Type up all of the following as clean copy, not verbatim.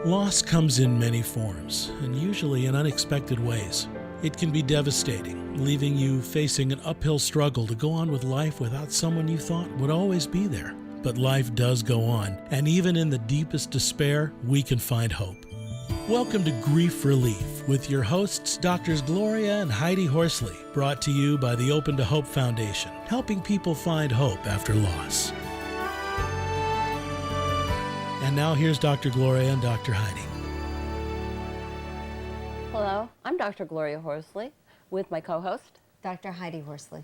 Loss comes in many forms, and usually in unexpected ways. It can be devastating, leaving you facing an uphill struggle to go on with life without someone you thought would always be there. But life does go on, and even in the deepest despair, we can find hope. Welcome to Grief Relief with your hosts, Drs. Gloria and Heidi Horsley, brought to you by the Open to Hope Foundation, helping people find hope after loss. And now here's Dr. Gloria and Dr. Heidi. Hello, I'm Dr. Gloria Horsley with my co-host, Dr. Heidi Horsley.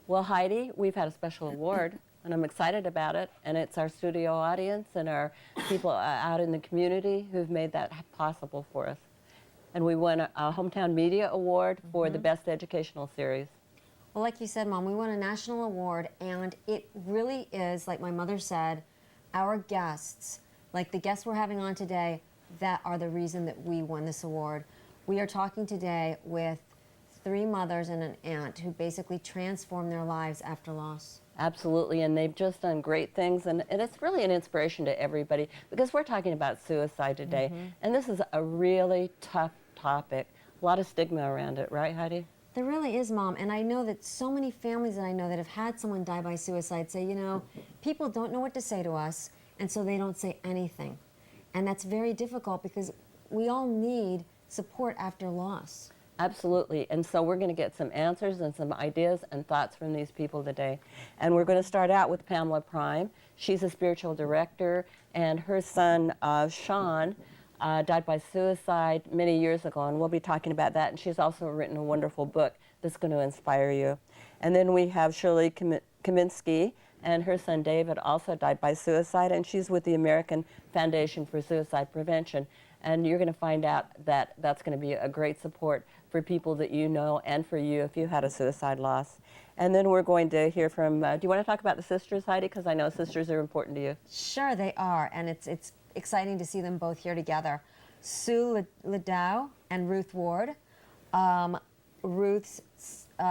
Well, Heidi, we've had a special award, and I'm excited about it, and it's our studio audience and our people out in the community who've made that possible for us. And we won a Hometown Media Award for the Best Educational Series. Well, like you said, Mom, we won a national award, and it really is, like my mother said, our guests, like the guests we're having on today, that are the reason that we won this award. We are talking today with 3 mothers and an aunt who basically transformed their lives after loss. Absolutely, and they've just done great things, and it's really an inspiration to everybody because we're talking about suicide today, and this is a really tough topic. A lot of stigma around it, right, Heidi? There really is, Mom, and I know that so many families that I know that have had someone die by suicide say, you know, people don't know what to say to us, and so they don't say anything. And that's very difficult because we all need support after loss. Absolutely, and so we're going to get some answers and some ideas and thoughts from these people today. And we're going to start out with Pamela Prime. She's a spiritual director, and her son, Sean, died by suicide many years ago, and we'll be talking about that. And she's also written a wonderful book that's going to inspire you. And then we have Shirley Kaminsky, and her son David also died by suicide, and she's with the American Foundation for Suicide Prevention. And you're going to find out that that's going to be a great support for people that you know and for you if you had a suicide loss. And then we're going to hear from, do you want to talk about the sisters, Heidi? Because I know sisters are important to you. Sure, they are, and it's exciting to see them both here together. Sue Liddell and Ruth Ward. Ruth's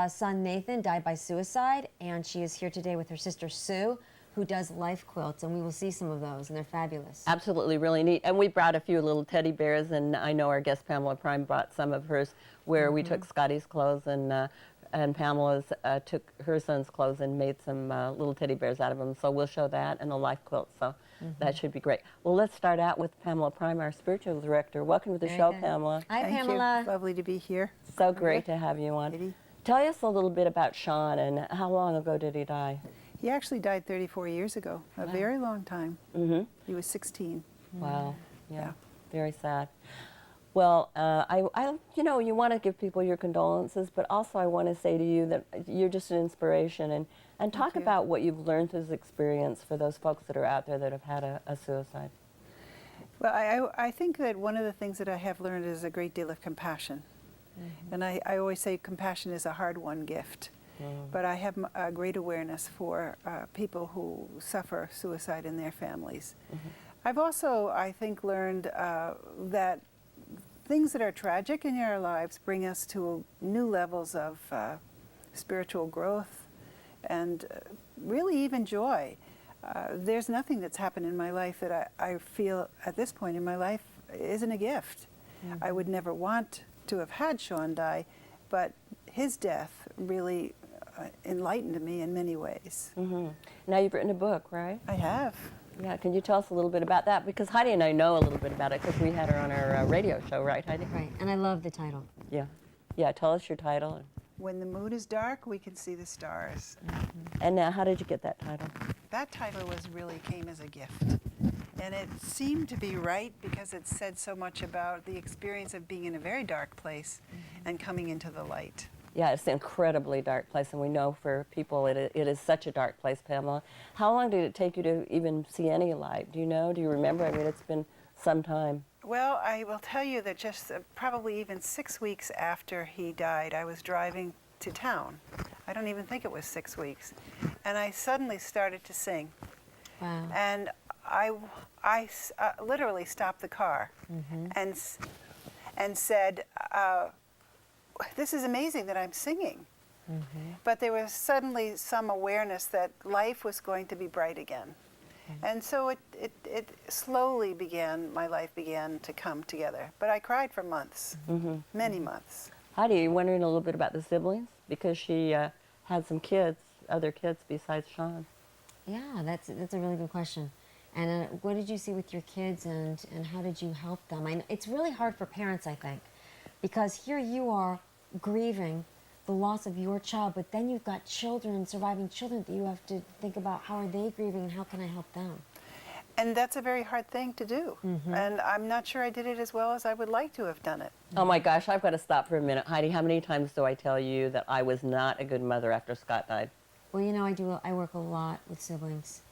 son Nathan died by suicide, and she is here today with her sister Sue, who does life quilts, and we will see some of those, and they're fabulous. Absolutely, really neat. And we brought a few little teddy bears, and I know our guest Pamela Prime brought some of hers, where we took Scotty's clothes and Pamela's took her son's clothes and made some little teddy bears out of them. So we'll show that and a life quilt. So that should be great. Well, let's start out with Pamela Prime, our spiritual director. Welcome to the show, Pamela. Hi, Thank Pamela. you. Lovely to be here. So great to have you on. Katie. Tell us a little bit about Sean and how long ago did he die? He actually died 34 years ago, a very long time. He was 16. Wow. Yeah. Very sad. Well, you know, you want to give people your condolences, but also I want to say to you that you're just an inspiration, and talk about what you've learned through this experience for those folks that are out there that have had a suicide. Well, I think that one of the things that I have learned is a great deal of compassion. And I always say compassion is a hard-won gift. But I have a great awareness for people who suffer suicide in their families. I've also, I think, learned that things that are tragic in our lives bring us to new levels of spiritual growth and really even joy. There's nothing that's happened in my life that I feel at this point in my life isn't a gift. I would never want to have had Sean die, but his death really enlightened me in many ways. Now you've written a book, right? I have. Yeah, can you tell us a little bit about that? Because Heidi and I know a little bit about it because we had her on our radio show, right, Heidi? Right, and I love the title. Yeah. Yeah, tell us your title. When the moon is dark, we can see the stars. And now, how did you get that title? That title really came as a gift. And it seemed to be right because it said so much about the experience of being in a very dark place and coming into the light. Yeah, it's an incredibly dark place, and we know for people it is such a dark place, Pamela. How long did it take you to even see any light? Do you know? Do you remember? I mean, it's been some time. Well, I will tell you that just probably even 6 weeks after he died, I was driving to town. I don't even think it was 6 weeks. And I suddenly started to sing. Wow. And I literally stopped the car and said, this is amazing that I'm singing. But there was suddenly some awareness that life was going to be bright again. And so it slowly my life began to come together. But I cried for months, many months. Heidi, you wondering a little bit about the siblings? Because she had some kids, other kids besides Sean. Yeah, that's a really good question. And what did you see with your kids, and how did you help them? It's really hard for parents, I think, because here you are grieving the loss of your child, but then you've got children, surviving children, that you have to think about how are they grieving and how can I help them? And that's a very hard thing to do. And I'm not sure I did it as well as I would like to have done it. Oh my gosh, I've got to stop for a minute. Heidi, how many times do I tell you that I was not a good mother after Scott died? Well, you know, I work a lot with siblings,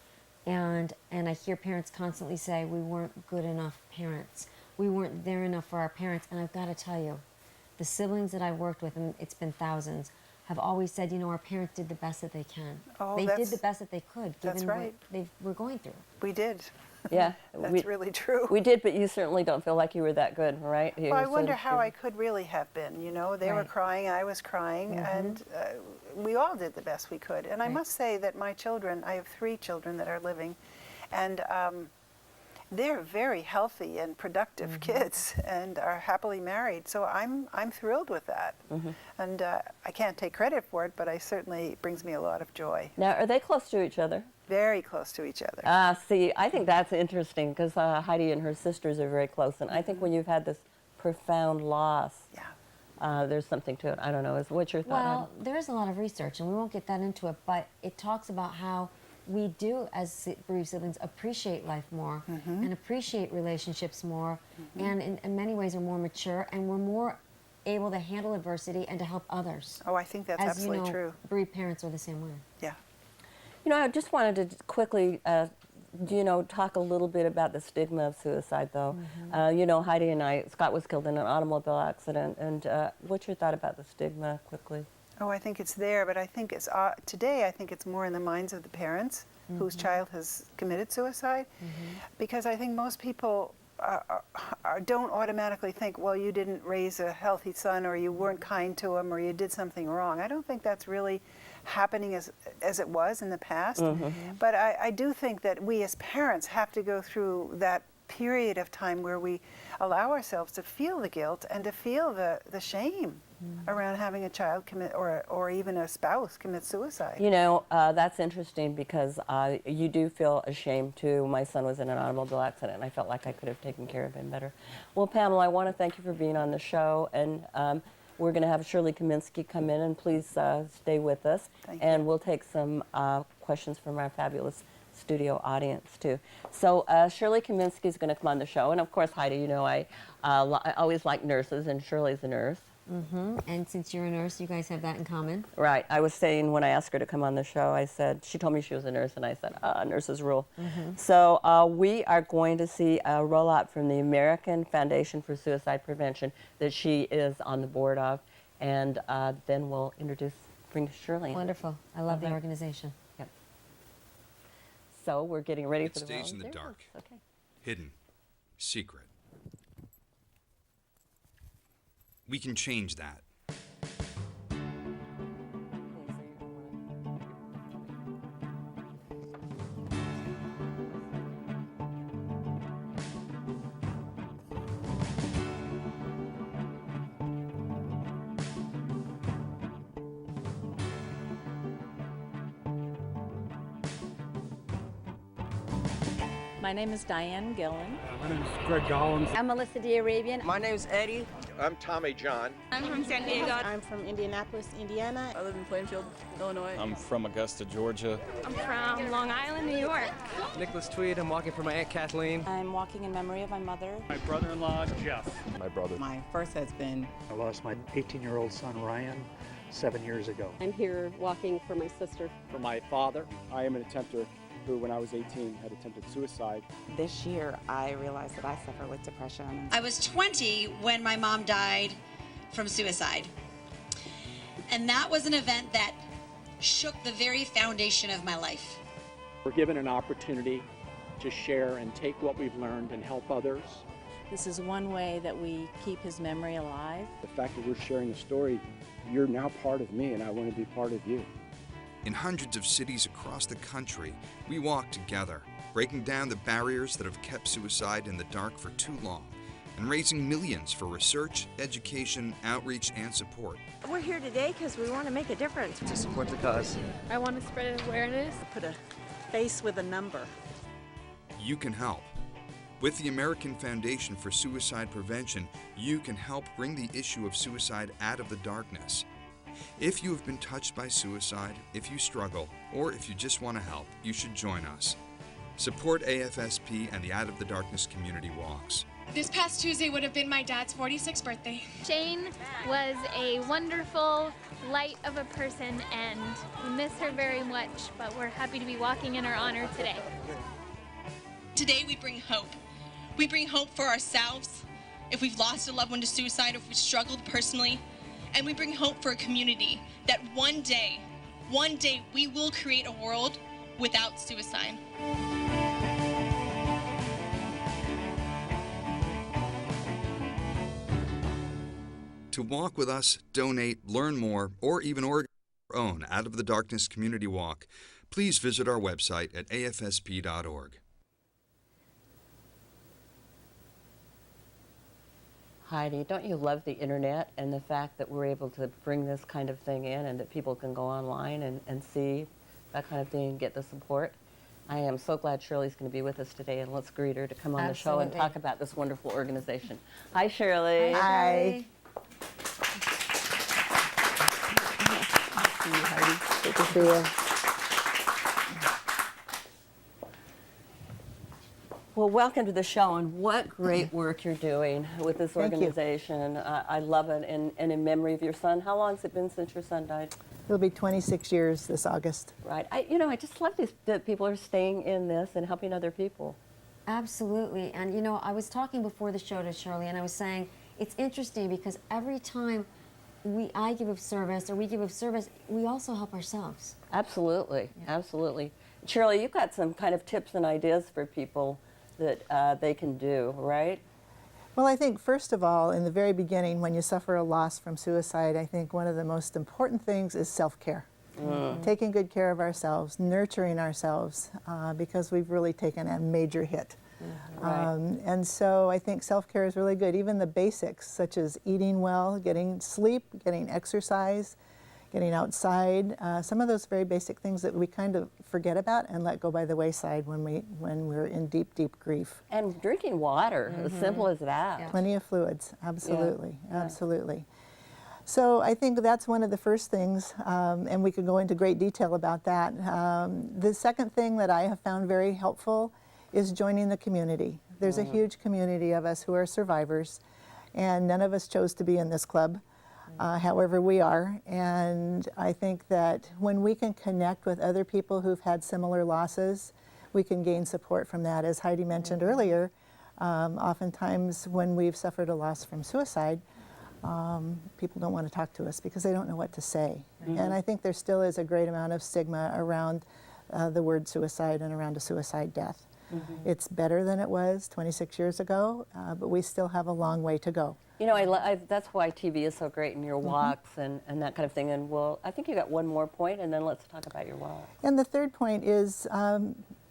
and I hear parents constantly say we weren't good enough parents. We weren't there enough for our parents, and I've got to tell you, the siblings that I worked with, and it's been thousands, have always said, you know, our parents did the best that they can. Oh, They did the best that they could, that's given right. what they were going through. We did. Yeah. That's really true. We did, but you certainly don't feel like you were that good, right? Well, I wonder how I could really have been. You know, they were Right. crying, I was crying, and we all did the best we could. And I Right. must say that my children, I have 3 children that are living, and they're very healthy and productive kids and are happily married. So I'm thrilled with that. And I can't take credit for it, but it brings me a lot of joy. Now, are they close to each other? Very close to each other. See, I think that's interesting because Heidi and her sisters are very close, and I think when you've had this profound loss, Yeah. there's something to it. I don't know. What's your thought? Well, there is a lot of research, and we won't get that into it, but it talks about how we do, as bereaved siblings, appreciate life more and appreciate relationships more, and in many ways are more mature, and we're more able to handle adversity and to help others. Oh, I think that's As absolutely you know, true. bereaved parents are the same way. Yeah. You know, I just wanted to quickly, talk a little bit about the stigma of suicide, though. You know, Heidi and Scott was killed in an automobile accident, and what's your thought about the stigma, quickly? Oh, I think it's there, but I think it's today. I think it's more in the minds of the parents whose child has committed suicide, because I think most people don't automatically think, well, you didn't raise a healthy son, or you weren't kind to him, or you did something wrong. I don't think that's really happening as it was in the past. But I do think that we as parents have to go through that period of time where we allow ourselves to feel the guilt and to feel the shame around having a child commit, or even a spouse commit suicide. You know, that's interesting because you do feel ashamed too. My son was in an automobile accident, and I felt like I could have taken care of him better. Well, Pamela, I want to thank you for being on the show, and we're going to have Shirley Kaminsky come in, and please stay with us. Thank you. And we'll take some questions from our fabulous studio audience too. So Shirley Kaminsky is going to come on the show, and of course, Heidi, you know, I always like nurses, and Shirley's a nurse. And since you're a nurse, you guys have that in common. Right. I was saying when I asked her to come on the show, I said, she told me she was a nurse, and I said, nurses rule. So we are going to see a rollout from the American Foundation for Suicide Prevention that she is on the board of, and then we'll bring Shirley in. Wonderful. I love the Okay. organization. Yep. So we're getting ready It's for the staged in the volunteers. dark. Okay. Hidden. Secret. We can change that. My name is Diane Gillen. My name is Greg Gollins. I'm Melissa DeArabian. My name's Eddie. I'm Tommy John. I'm from San Diego. I'm from Indianapolis, Indiana. I live in Plainfield, Illinois. I'm from Augusta, Georgia. I'm from Long Island, New York. Nicholas Tweed. I'm walking for my Aunt Kathleen. I'm walking in memory of my mother. My brother-in-law, Jeff. My brother. My first husband. I lost my 18-year-old son, Ryan, 7 years ago. I'm here walking for my sister. For my father, I am an attempter who, when I was 18, had attempted suicide. This year, I realized that I suffer with depression. I was 20 when my mom died from suicide. And that was an event that shook the very foundation of my life. We're given an opportunity to share and take what we've learned and help others. This is one way that we keep his memory alive. The fact that we're sharing a story, you're now part of me, and I want to be part of you. In hundreds of cities across the country, we walk together, breaking down the barriers that have kept suicide in the dark for too long, and raising millions for research, education, outreach, and support. We're here today because we want to make a difference. To support the cause. I want to spread awareness. Put a face with a number. You can help. With the American Foundation for Suicide Prevention, you can help bring the issue of suicide out of the darkness. If you have been touched by suicide, if you struggle, or if you just want to help, you should join us. Support AFSP and the Out of the Darkness community walks. This past Tuesday would have been my dad's 46th birthday. Jane was a wonderful light of a person, and we miss her very much, but we're happy to be walking in her honor today. Today we bring hope. We bring hope for ourselves, if we've lost a loved one to suicide, if we've struggled personally, and we bring hope for a community that one day we will create a world without suicide. To walk with us, donate, learn more, or even organize your own Out of the Darkness community walk, please visit our website at afsp.org. Heidi, don't you love the internet and the fact that we're able to bring this kind of thing in and that people can go online and see that kind of thing and get the support? I am so glad Shirley's going to be with us today, and let's greet her to come on the show and talk about this wonderful organization. Hi, Shirley. Hi. See you, Heidi. Good to see you. Well, welcome to the show, and what great work you're doing with this organization. I love it, and in memory of your son. How long has it been since your son died? It'll be 26 years this August. Right. I just love that people are staying in this and helping other people. Absolutely. And, I was talking before the show to Shirley, and I was saying it's interesting because every time I give of service or we give of service, we also help ourselves. Absolutely. Yeah. Absolutely. Shirley, you've got some kind of tips and ideas for people that they can do, right? Well, I think first of all, in the very beginning, when you suffer a loss from suicide, I think one of the most important things is self-care. Taking good care of ourselves, nurturing ourselves, because we've really taken a major hit. Right. And so I think self-care is really good. Even the basics, such as eating well, getting sleep, getting exercise, getting outside, some of those very basic things that we kind of forget about and let go by the wayside when we're in deep, deep grief. And drinking water, as simple as that. Yeah. Plenty of fluids, absolutely, absolutely. So I think that's one of the first things, and we could go into great detail about that. The second thing that I have found very helpful is joining the community. There's a huge community of us who are survivors, and none of us chose to be in this club. However, we are, and I think that when we can connect with other people who've had similar losses, we can gain support from that. As Heidi mentioned earlier, oftentimes when we've suffered a loss from suicide, people don't want to talk to us because they don't know what to say. And I think there still is a great amount of stigma around the word suicide and around a suicide death. It's better than it was 26 years ago, but we still have a long way to go. That's why TV is so great in your walks and that kind of thing. And I think you got one more point, and then let's talk about your walk. And the third point is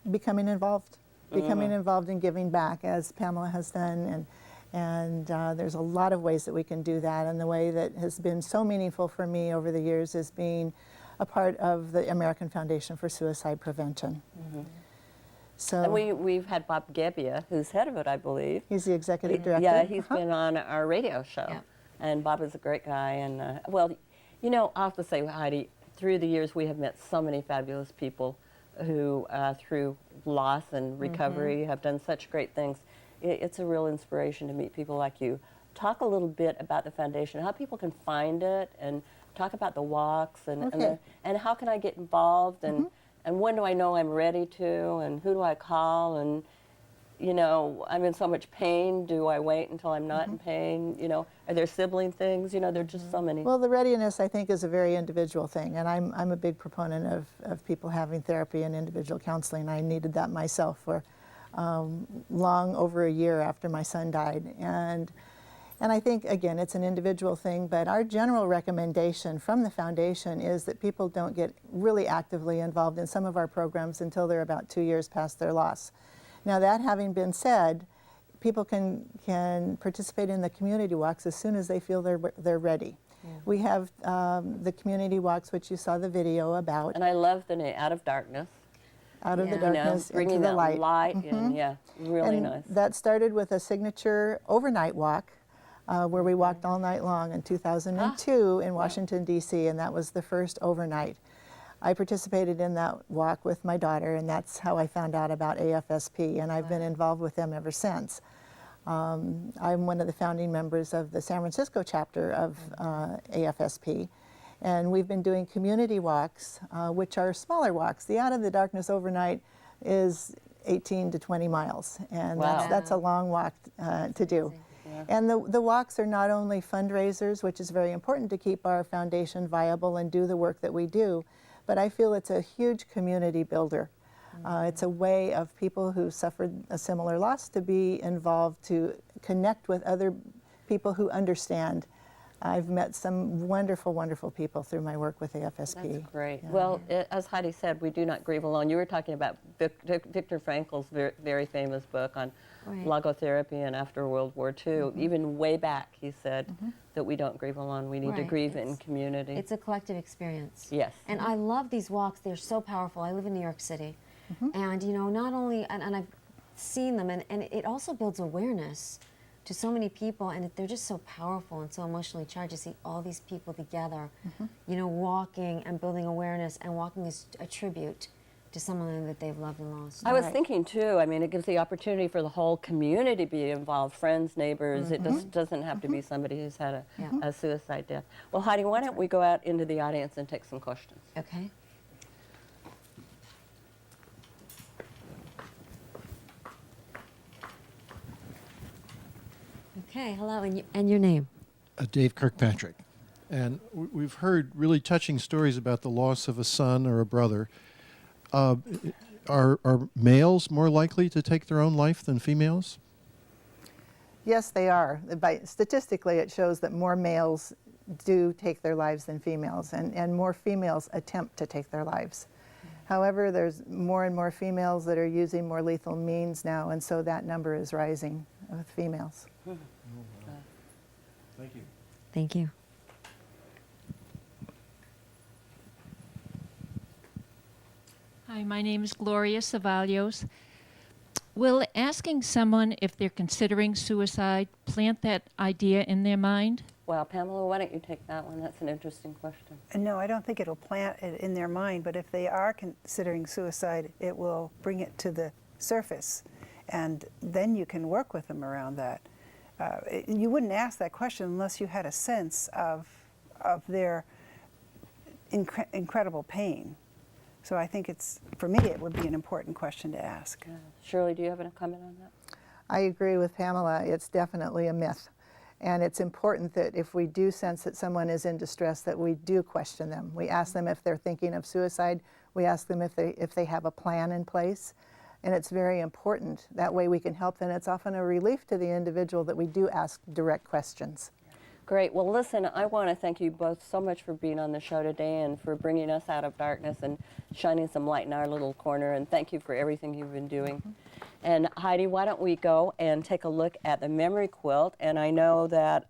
becoming involved. Becoming involved in giving back, as Pamela has done. And there's a lot of ways that we can do that. And the way that has been so meaningful for me over the years is being a part of the American Foundation for Suicide Prevention. So, and we've had Bob Gebbia, who's head of it, I believe. He's the executive director. Yeah, he's been on our radio show. Yeah. And Bob is a great guy. And, I'll have to say, Heidi, through the years we have met so many fabulous people who, through loss and recovery, have done such great things. It's a real inspiration to meet people like you. Talk a little bit about the foundation, how people can find it, and talk about the walks, and how can I get involved, and when do I know I'm ready to, and who do I call, and I'm in so much pain. Do I wait until I'm not in pain? Are there sibling things? There are just so many. Well, the readiness, I think, is a very individual thing, and I'm a big proponent of people having therapy and individual counseling. I needed that myself for long over a year after my son died, and And I think, again, it's an individual thing, but our general recommendation from the foundation is that people don't get really actively involved in some of our programs until they're about 2 years past their loss. Now, that having been said, people can participate in the community walks as soon as they feel they're ready. Yeah. We have the community walks, which you saw the video about. And I love the name, Out of Darkness. Out of the darkness into the light. And yeah, really nice. That started with a signature overnight walk where we walked all night long in 2002 in Washington, D.C., and that was the first overnight. I participated in that walk with my daughter, and that's how I found out about AFSP, and I've been involved with them ever since. I'm one of the founding members of the San Francisco chapter of AFSP. And we've been doing community walks, which are smaller walks. The Out of the Darkness overnight is 18 to 20 miles, and that's a long walk to do. Yeah. And the walks are not only fundraisers, which is very important to keep our foundation viable and do the work that we do, but I feel it's a huge community builder. It's a way of people who suffered a similar loss to be involved, to connect with other people who understand. I've met some wonderful, wonderful people through my work with AFSP. That's great. Yeah. Well, as Heidi said, we do not grieve alone. You were talking about Viktor Frankl's very famous book on logotherapy and after World War II. Even way back, he said that we don't grieve alone. We need to grieve in community. It's a collective experience. Yes. And I love these walks. They're so powerful. I live in New York City. And, you know, not only, and I've seen them, and it also builds awareness to so many people, and they're just so powerful and so emotionally charged to see all these people together, you know, walking and building awareness, and walking is a tribute to someone that they've loved and lost. I was thinking too, I mean, it gives the opportunity for the whole community to be involved, friends, neighbors. It just doesn't have to be somebody who's had a suicide death. Well, Heidi, why don't we go out into the audience and take some questions? Okay. Okay, hello, and your name? Dave Kirkpatrick. And we've heard really touching stories about the loss of a son or a brother. Are males more likely to take their own life than females? Yes, they are. Statistically, it shows that more males do take their lives than females, and more females attempt to take their lives. However, there's more and more females that are using more lethal means now, and so that number is rising with females. Thank you. Thank you. Hi, my name is Gloria Cevallos. Will asking someone if they're considering suicide plant that idea in their mind? Well, Pamela, why don't you take that one? That's an interesting question. No, I don't think it'll plant it in their mind, but if they are considering suicide, it will bring it to the surface, and then you can work with them around that. You wouldn't ask that question unless you had a sense of their incredible pain. So I think for me, it would be an important question to ask. Shirley, do you have a comment on that? I agree with Pamela. It's definitely a myth. And it's important that if we do sense that someone is in distress, that we do question them. We ask them if they're thinking of suicide. We ask them if they have a plan in place. And it's very important. That way we can help them. It's often a relief to the individual that we do ask direct questions. Great. Well, listen, I want to thank you both so much for being on the show today and for bringing us out of darkness and shining some light in our little corner. And thank you for everything you've been doing. And Heidi, why don't we go and take a look at the memory quilt? And I know that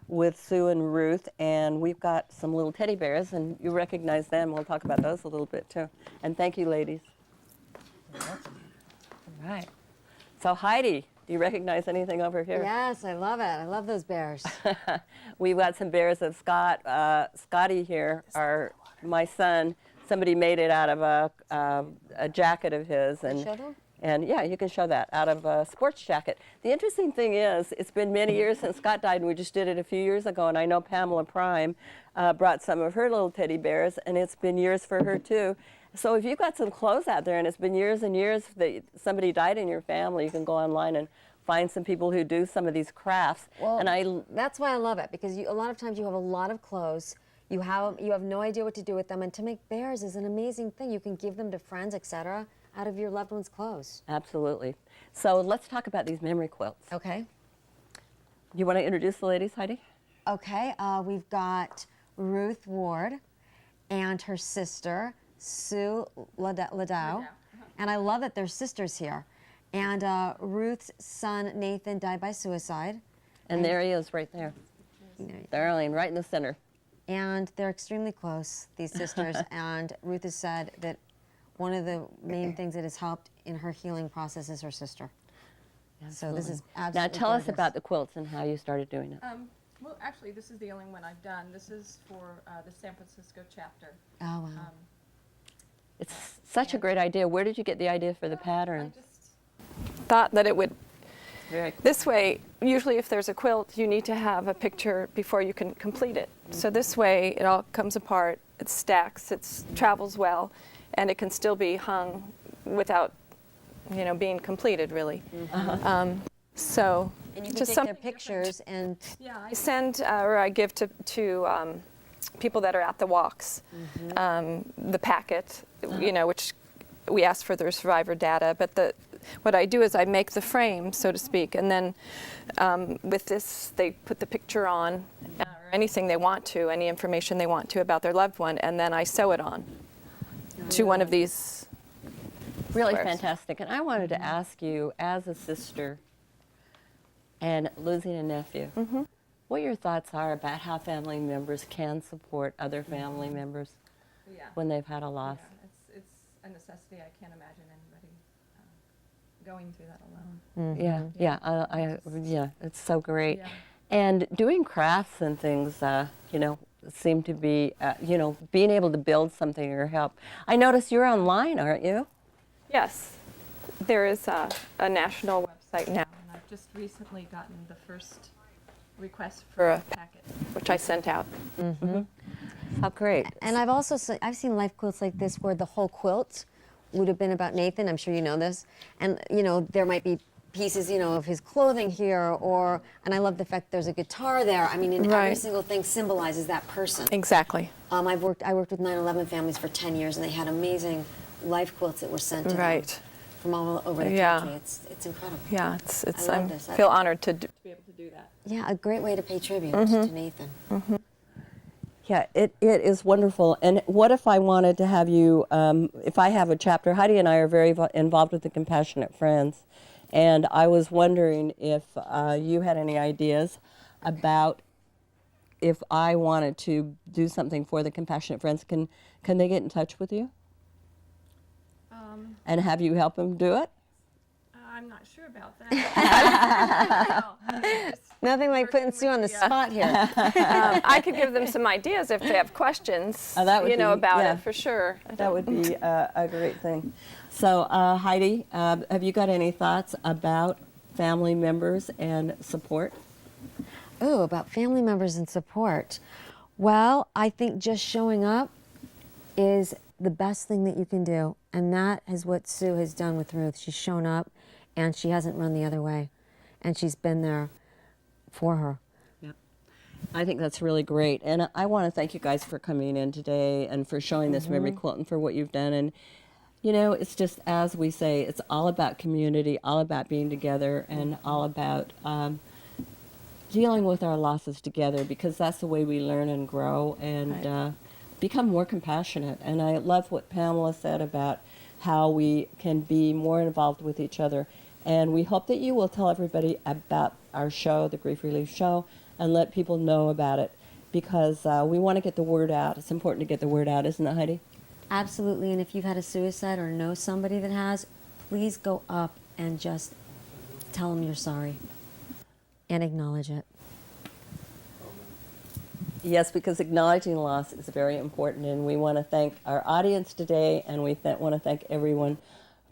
with Sue and Ruth, and we've got some little teddy bears, and you recognize them. We'll talk about those a little bit too. And thank you, ladies. All right. So Heidi, do you recognize anything over here? Yes, I love it. I love those bears. We've got some bears of Scott. Scotty here, my son, somebody made it out of a jacket of his. And, show them? And yeah, you can show that, out of a sports jacket. The interesting thing is, it's been many years since Scott died, and we just did it a few years ago, and I know Pamela Prime brought some of her little teddy bears, and it's been years for her too. So if you've got some clothes out there and it's been years and years that somebody died in your family, you can go online and find some people who do some of these crafts. Well, and that's why I love it, because a lot of times you have a lot of clothes, you have no idea what to do with them, and to make bears is an amazing thing. You can give them to friends, etc., out of your loved one's clothes. Absolutely. So let's talk about these memory quilts. Okay. You want to introduce the ladies, Heidi? Okay, we've got Ruth Ward and her sister, Sue Ladow. And I love that they're sisters here. And Ruth's son, Nathan, died by suicide. And there he is right there. Darling, right in the center. And they're extremely close, these sisters. And Ruth has said that one of the main things that has helped in her healing process is her sister. So this is absolutely Now tell us gorgeous. about the quilts and how you started doing it. Well, actually, this is the only one I've done. This is for the San Francisco chapter. Oh, wow. It's such a great idea. Where did you get the idea for the pattern? Thought that it would, this way, usually if there's a quilt, you need to have a picture before you can complete it. So this way, it all comes apart, it stacks, it travels well, and it can still be hung without, you know, being completed, really. So, And you can just take their pictures and... Yeah, I send or I give to people that are at the walks the packet, you know, which we ask for their survivor data. But what I do is I make the frame, so to speak, and then with this they put the picture on or anything they want to, any information they want to about their loved one, and then I sew it on to one of these. Really squares. fantastic. And I wanted to ask you, as a sister and losing a nephew, what your thoughts are about how family members can support other family members when they've had a loss. Yeah, it's a necessity. I can't imagine anybody going through that alone. Yeah, it's so great. Yeah. And doing crafts and things, you know, seem to be, you know, being able to build something or help. I notice you're online, aren't you? Yes, there is a national website now, and I've just recently gotten the first request for a packet, which I sent out. How great. And I've also I've seen life quilts like this where the whole quilt would have been about Nathan. I'm sure you know this. And, you know, there might be pieces, you know, of his clothing here, and I love the fact there's a guitar there. I mean, every Right. single thing symbolizes that person. Exactly. I worked with 9/11 families for 10 years, and they had amazing life quilts that were sent to them Right. from all over the Yeah. country. It's incredible. Yeah, it's I I love this. feel honored to be able to do that. Yeah, a great way to pay tribute to Nathan. Yeah, it is wonderful. And what if I wanted to have you, if I have a chapter, Heidi and I are very involved with the Compassionate Friends, and I was wondering if you had any ideas about if I wanted to do something for the Compassionate Friends, can they get in touch with you and have you help them do it? I'm not sure about that. Nothing like putting Sue on the spot here. I could give them some ideas if they have questions, That would you know, be- about yeah. it for sure. That would be a great thing. So, Heidi, have you got any thoughts about family members and support? Oh, about family members and support. Well, I think just showing up is the best thing that you can do. And that is what Sue has done with Ruth. She's shown up and she hasn't run the other way. And she's been there for her. Yep. I think that's really great. And I want to thank you guys for coming in today and for showing this memory quilt and for what you've done. And, you know, it's just, as we say, it's all about community, all about being together, and all about dealing with our losses together, because that's the way we learn and grow and become more compassionate. And I love what Pamela said about how we can be more involved with each other. And we hope that you will tell everybody about our show, the Grief Relief Show, and let people know about it, because we want to get the word out. It's important to get the word out, isn't it, Heidi? Absolutely. And if you've had a suicide or know somebody that has, please go up and just tell them you're sorry and acknowledge it. Yes, because acknowledging loss is very important, and we want to thank our audience today, and we want to thank everyone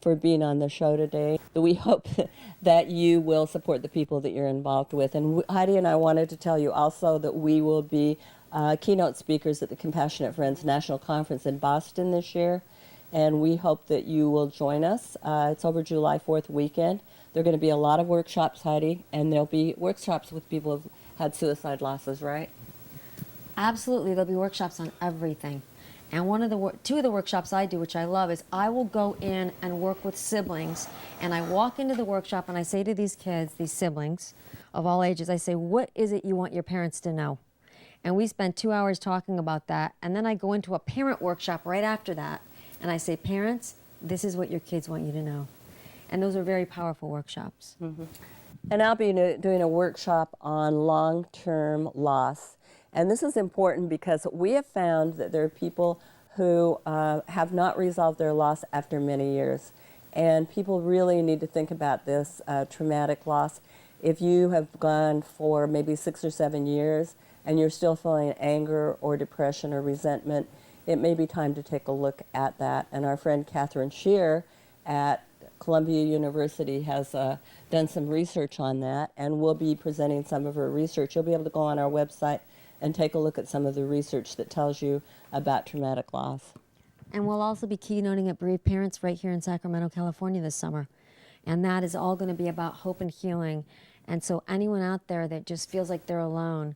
for being on the show today. We hope that you will support the people that you're involved with. And Heidi and I wanted to tell you also that we will be keynote speakers at the Compassionate Friends National Conference in Boston this year, and we hope that you will join us. It's over July 4th weekend. There are going to be a lot of workshops, Heidi, and there'll be workshops with people who've had suicide losses, right? Absolutely. There'll be workshops on everything. And two of the workshops I do, which I love, is I will go in and work with siblings, and I walk into the workshop and I say to these kids, these siblings, of all ages. I say, what is it you want your parents to know? And we spend 2 hours talking about that. And then I go into a parent workshop right after that. And I say, parents, this is what your kids want you to know. And those are very powerful workshops. Mm-hmm. And I'll be doing a workshop on long-term loss. And this is important because we have found that there are people who have not resolved their loss after many years. And people really need to think about this traumatic loss. If you have gone for maybe 6 or 7 years and you're still feeling anger or depression or resentment, it may be time to take a look at that. And our friend Catherine Shear at Columbia University has done some research on that, and we'll be presenting some of her research. You'll be able to go on our website and take a look at some of the research that tells you about traumatic loss. And we'll also be keynoting at Bereaved Parents right here in Sacramento, California this summer. And that is all going to be about hope and healing. And so anyone out there that just feels like they're alone,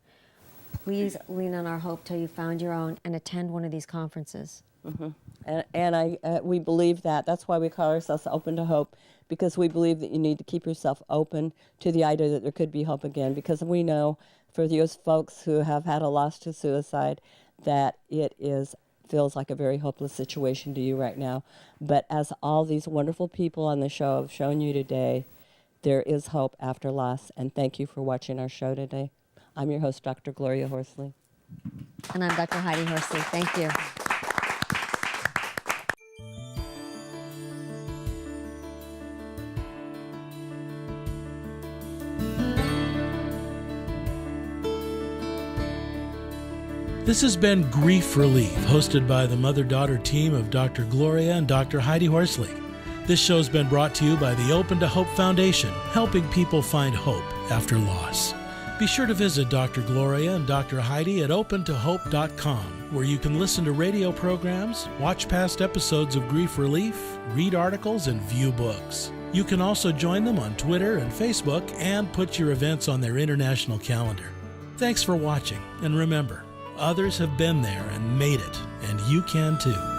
please lean on our hope till you found your own and attend one of these conferences. Mm-hmm. And we believe that. That's why we call ourselves Open to Hope, because we believe that you need to keep yourself open to the idea that there could be hope again, because we know for those folks who have had a loss to suicide that it feels like a very hopeless situation to you right now. But as all these wonderful people on the show have shown you today, there is hope after loss. And thank you for watching our show today. I'm your host, Dr. Gloria Horsley. And I'm Dr. Heidi Horsley. Thank you. This has been Grief Relief, hosted by the mother-daughter team of Dr. Gloria and Dr. Heidi Horsley. This show's been brought to you by the Open to Hope Foundation, helping people find hope after loss. Be sure to visit Dr. Gloria and Dr. Heidi at opentohope.com, where you can listen to radio programs, watch past episodes of Grief Relief, read articles, and view books. You can also join them on Twitter and Facebook and put your events on their international calendar. Thanks for watching, and remember, others have been there and made it, and you can too.